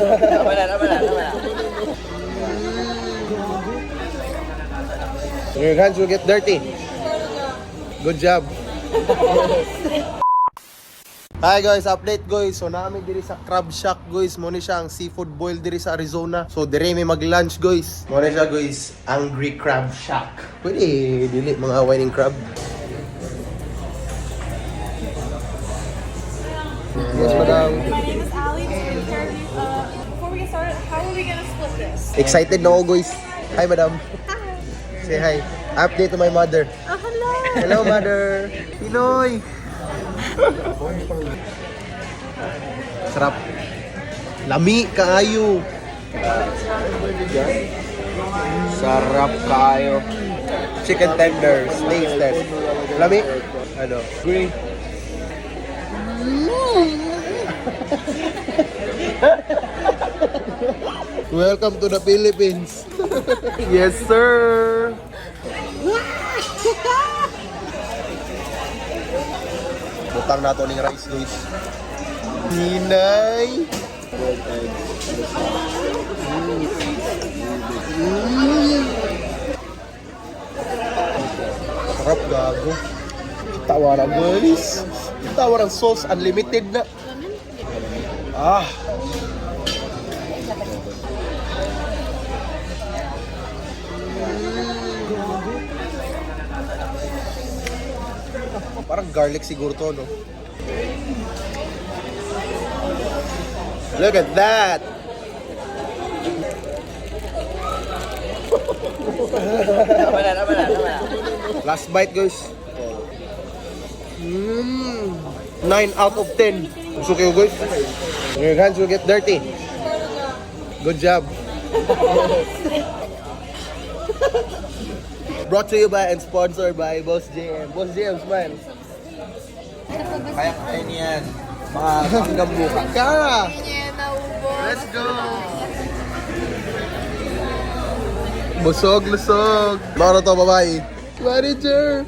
Tama na. Your hands will get dirty. Good job. Hi guys, update guys. So namin diri sa Crab Shack guys. Muna siya ang seafood boil diri sa Arizona. So diri may mag-lunch guys. Muna siya guys, Angry Crab Shack. Pwede dili mga whining crab. Yes, madam. My name is Ali. Before we get started, how are we gonna split this? Excited na ako guys. Hi madam. Say hi. Update to my mother. Oh, hello. Hello mother. Pinoy. Sarap. Lami kaayo. Sarap kayo. Chicken tenders. Tasted. Lami. Ano? Green. Welcome to the Philippines. Yes, sir. Butang nato ning rice, guys. Ninay. Sarap gago. Tawaran, guys. Tawaran sauce unlimited na. Ah. Parang garlic siguro to, no? Look at that! Tama na. Last bite, guys. 9 out of 10. Gusto kayo, guys? Your hands will get dirty. Good job. Brought to you by and sponsored by Boss JM. Boss JM, smile. Kaya kain yan. Mga hanggang bukas. Kara! Yeah, naubos. Let's go! Busog, lusog. Maro to, babae. Manager!